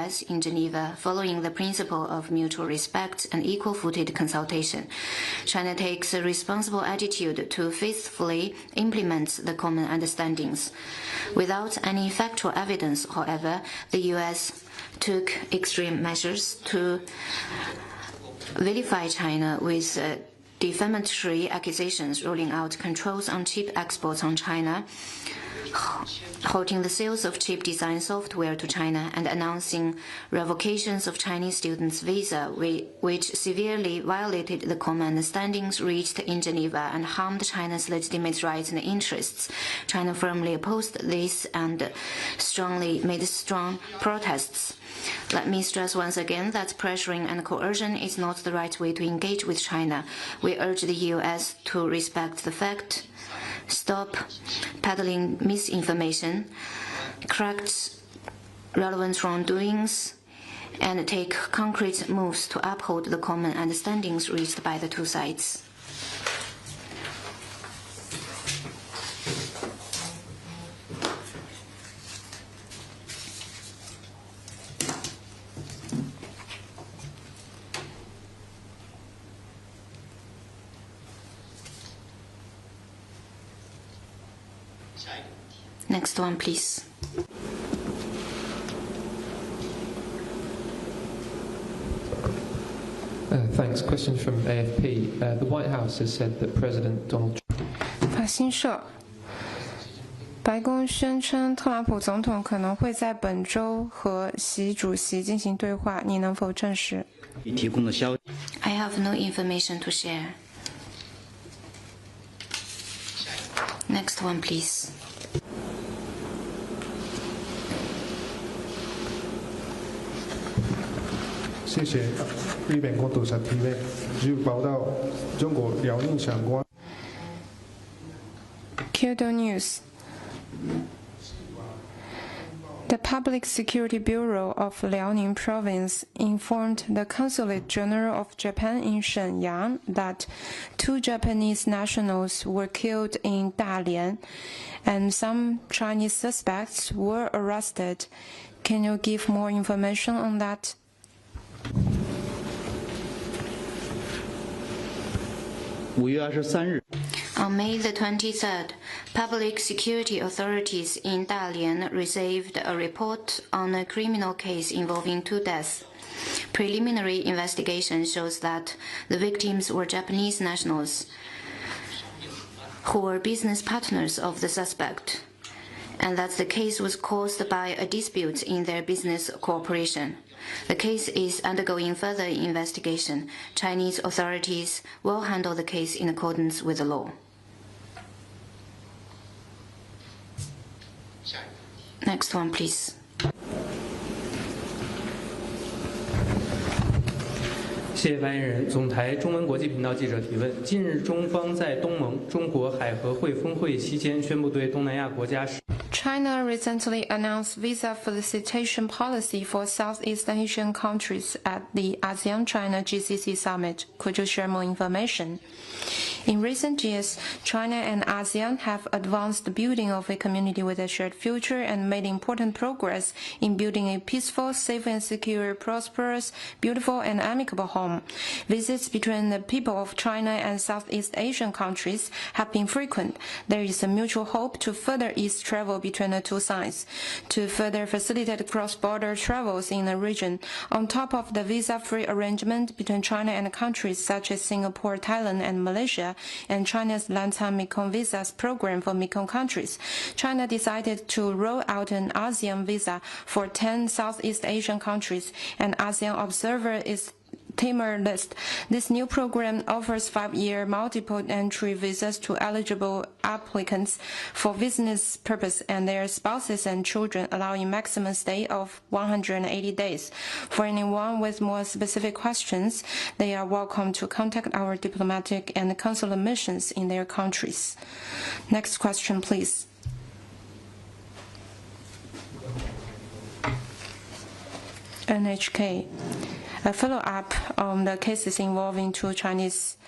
in Geneva, following the principle of mutual respect and equal-footed consultation. China takes a responsible attitude to faithfully implement the common understandings. Without any factual evidence, however, the U.S. took extreme measures to vilify China with defamatory accusations, rolling out controls on chip exports on China, halting the sales of chip design software to China, and announcing revocations of Chinese students' visa, which severely violated the common understandings reached in Geneva and harmed China's legitimate rights and interests. China firmly opposed this and made strong protests. Let me stress once again that pressuring and coercion is not the right way to engage with China. We urge the U.S. to respect the fact, stop peddling misinformation, correct relevant wrongdoings, and take concrete moves to uphold the common understandings reached by the two sides. Next one, please. Thanks. Question from AFP. The White House has said that President Donald Trump. 法新社，白宫宣称特朗普总统可能会在本周和习主席进行对话，你能否证实？ I have no information to share. Next one, please. 谢谢呢邊嗰度實體咧，主要報道中國遼寧相關。Decoding News. The Public Security Bureau of Liaoning Province informed the Consulate General of Japan in Shenyang that 2 Japanese nationals were killed in Dalian, and some Chinese suspects were arrested. Can you give more information on that? On May the 23rd, public security authorities in Dalian received a report on a criminal case involving 2 deaths. Preliminary investigation shows that the victims were Japanese nationals who were business partners of the suspect, and that the case was caused by a dispute in their business cooperation. The case is undergoing further investigation. Chinese authorities will handle the case in accordance with the law. Next one, please. 谢谢发言人。总台中文国际频道记者提问：近日，中方在东盟中国海合会峰会期间宣布对东南亚国家。 China recently announced visa facilitation policy for Southeast Asian countries at the ASEAN-China GCC summit. Could you share more information? In recent years, China and ASEAN have advanced the building of a community with a shared future and made important progress in building a peaceful, safe and secure, prosperous, beautiful and amicable home. Visits between the people of China and Southeast Asian countries have been frequent. There is a mutual hope to further ease travel between the two sides, to further facilitate cross-border travels in the region, on top of the visa-free arrangement between China and countries such as Singapore, Thailand and Malaysia, and China's Lantau Mekong visas program for Mekong countries. China decided to roll out an ASEAN visa for 10 Southeast Asian countries, and ASEAN observer is Timor Leste. This new program offers 5-year multiple entry visas to eligible applicants for business purpose and their spouses and children, allowing maximum stay of 180 days. For anyone with more specific questions, they are welcome to contact our diplomatic and consular missions in their countries. Next question, please. NHK. A follow-up on the cases involving two Japanese.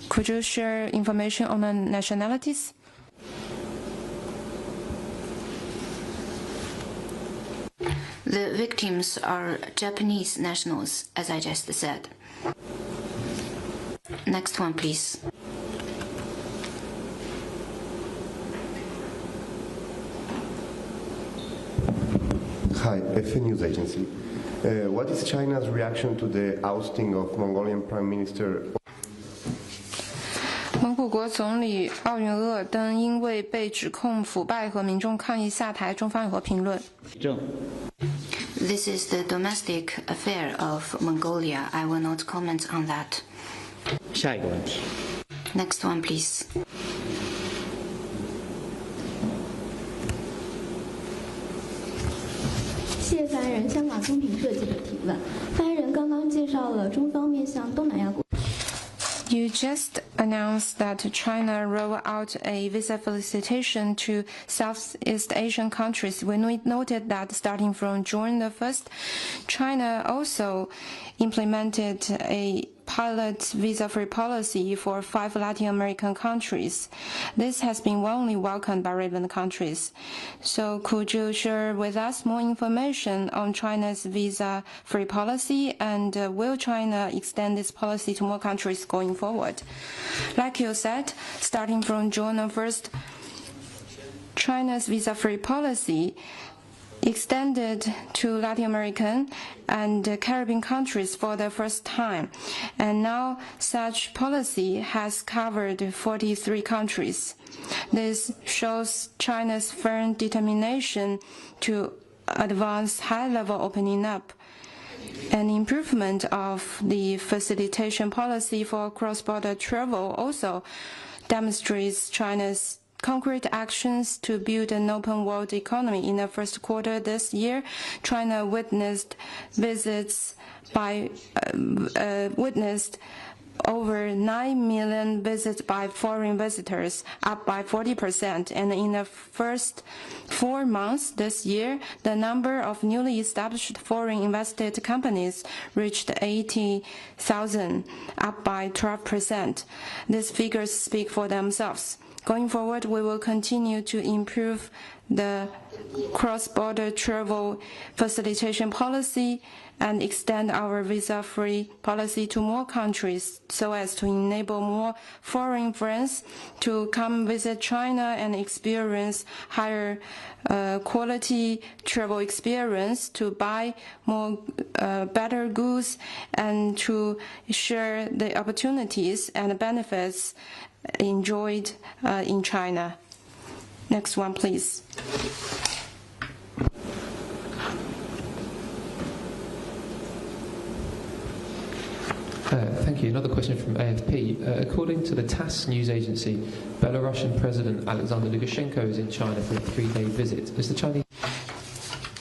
Could you share information on the nationalities? The victims are Japanese nationals, as I just said. Next one, please. Hi, FA News Agency. What is China's reaction to the ousting of Mongolian Prime Minister? 蒙古国总理奥运鄂登因为被指控腐败和民众抗议下台，中方有何评论？ This is the domestic affair of Mongolia. I will not comment on that. 下一个问题。 Next one, please. 谢发言人，香港公平社记者提问。发言人刚刚介绍了中方面向东南亚国。 You just announced that China rolled out a visa facilitation to Southeast Asian countries. We noted that starting from June the 1st, China also implemented a pilot visa-free policy for 5 Latin American countries. This has been warmly welcomed by relevant countries. So could you share with us more information on China's visa-free policy, and will China extend this policy to more countries going forward? Like you said, starting from June 1st, China's visa-free policy extended to Latin American and Caribbean countries for the first time, and now such policy has covered 43 countries. This shows China's firm determination to advance high-level opening up. An improvement of the facilitation policy for cross-border travel also demonstrates China's concrete actions to build an open world economy. In the first quarter this year, China witnessed over 9 million visits by foreign visitors, up by 40%. And in the first 4 months this year, the number of newly established foreign invested companies reached 80,000, up by 12%. These figures speak for themselves. Going forward, we will continue to improve the cross-border travel facilitation policy and extend our visa-free policy to more countries so as to enable more foreign friends to come visit China and experience higher quality travel experience, to buy more better goods, and to share the opportunities and benefits enjoyed in China. Next one, please. Thank you. Another question from AFP. According to the TASS news agency, Belarusian President Alexander Lukashenko is in China for a 3-day visit. Is the Chinese...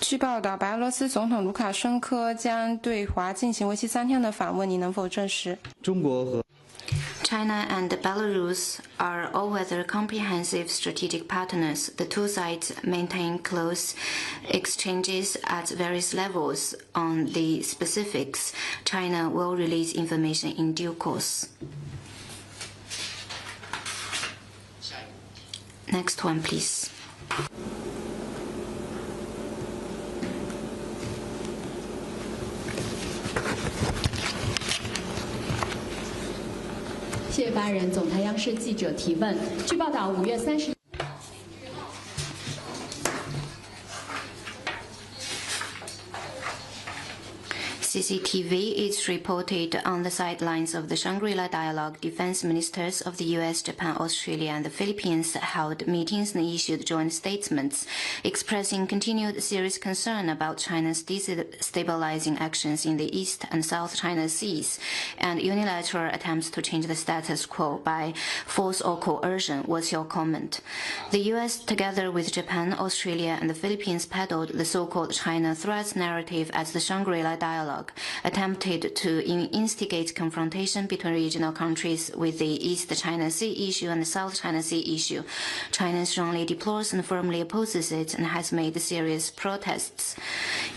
据报道，白俄罗斯总统卢卡申科将对华进行为期3天的访问，你能否证实？ 中国和 China and Belarus are all-weather comprehensive strategic partners. The two sides maintain close exchanges at various levels. On the specifics, China will release information in due course. Next one, please. 谢发言人，总台央视记者提问。据报道，5月30。 CCTV is reported on the sidelines of the Shangri-La Dialogue. Defense ministers of the US, Japan, Australia, and the Philippines held meetings and issued joint statements expressing continued serious concern about China's destabilizing actions in the East and South China Seas and unilateral attempts to change the status quo by force or coercion. What's your comment? The US, together with Japan, Australia, and the Philippines, peddled the so-called China threats narrative as the Shangri-La Dialogue attempted to instigate confrontation between regional countries with the East China Sea issue and the South China Sea issue. China strongly deplores and firmly opposes it and has made serious protests.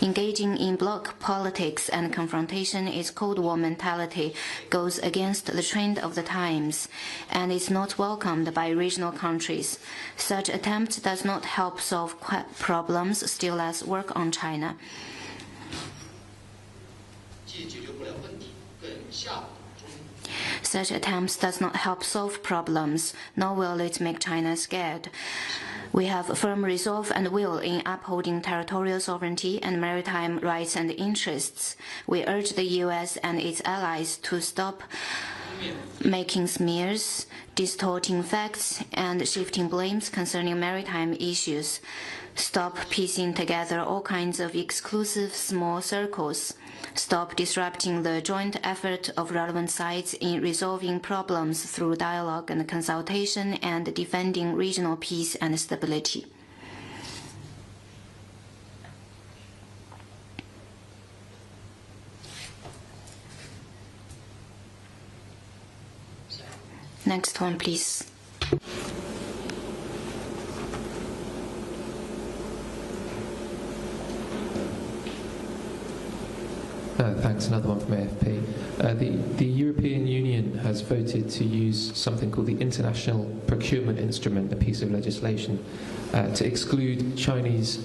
Engaging in bloc politics and confrontation, its Cold War mentality goes against the trend of the times and is not welcomed by regional countries. Such attempt does not help solve problems, still less work on China. Such attempts does not help solve problems, nor will it make China scared. We have firm resolve and will in upholding territorial sovereignty and maritime rights and interests. We urge the U.S. and its allies to stop making smears, distorting facts, and shifting blames concerning maritime issues. Stop piecing together all kinds of exclusive small circles. Stop disrupting the joint effort of relevant sides in resolving problems through dialogue and consultation and defending regional peace and stability. Next one, please. Thanks. Another one from AFP. The European Union has voted to use something called the International Procurement Instrument, a piece of legislation, to exclude Chinese.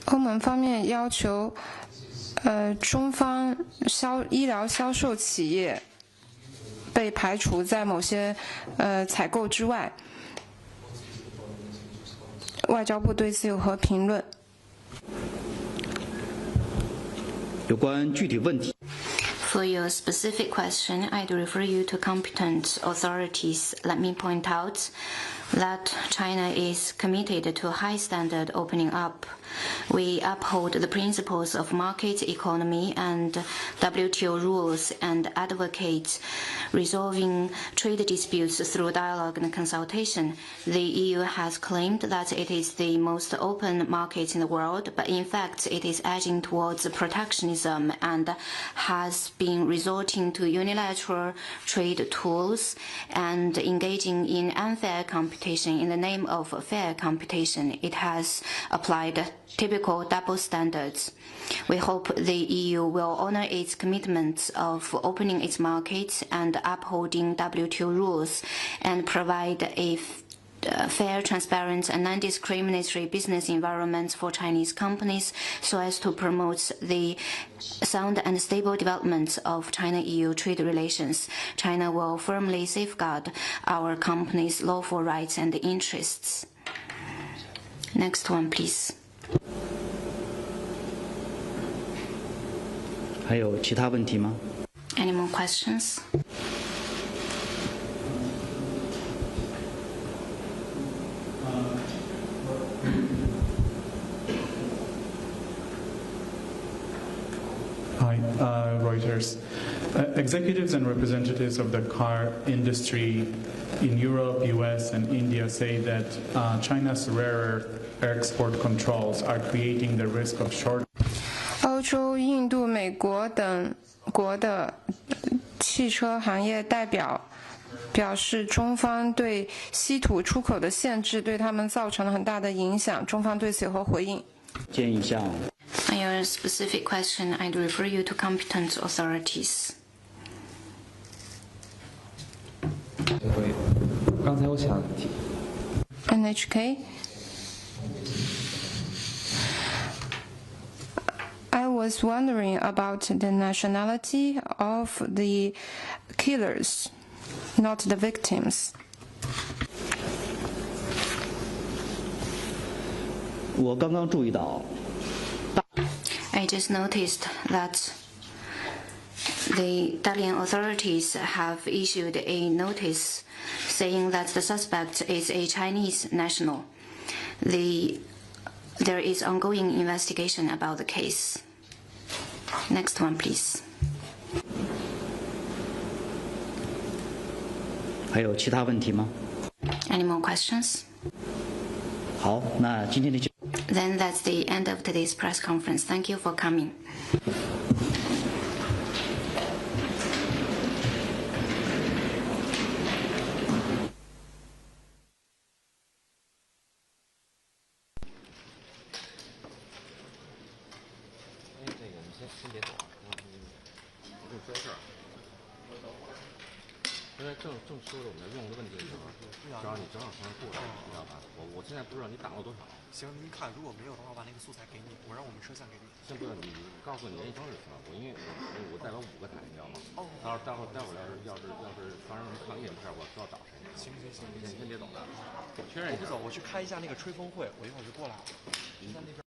欧盟方面要求，中方医疗销售企业被排除在某些采购之外。外交部对此有何评论？ 有关具体问题。 For your specific question, I'd refer you to competent authorities. Let me point out that China is committed to a high standard opening up. We uphold the principles of market economy and WTO rules and advocate resolving trade disputes through dialogue and consultation. The EU has claimed that it is the most open market in the world, but in fact it is edging towards protectionism and has been resorting to unilateral trade tools and engaging in unfair competition in the name of fair competition. It has applied typical double standards. We hope the EU will honor its commitments of opening its markets and upholding WTO rules and provide a fair, transparent, and non-discriminatory business environment for Chinese companies so as to promote the sound and stable development of China-EU trade relations. China will firmly safeguard our companies' lawful rights and interests. Next one, please. 还有其他问题吗？ Any more questions? Hi, Reuters. Executives and representatives of the car industry in Europe, US, and India say that China's rare earth export controls are creating the risk of short. 欧洲、印度、美国等国的汽车行业代表表示，中方对稀土出口的限制对他们造成了很大的影响。中方对此有何回应？建议向 On your specific question, I'd refer you to competent authorities. 刚才我想提 NHK. I was wondering about the nationality of the killers, not the victims. 我刚刚注意到。 I just noticed that the Dalian authorities have issued a notice saying that the suspect is a Chinese national. There is ongoing investigation about the case. Next one, please. 还有其他问题吗？ Any more questions? 好，那今天的。 Then that's the end of today's press conference. Thank you for coming. 是啊。正好你从那过来，你知道吧？我现在不知道你打了多少。行，您看，如果没有的话，我把那个素材给你，我让我们摄像给你。先不要你告诉我你联系方式行吗？因为我代表5个台，你知道吗？哦。待会儿要是发生什么抗议的事儿，我知道找谁。行，你先别走了，确认一下。我不走，我去开一下那个吹风会，我一会儿就过来了。就在那边。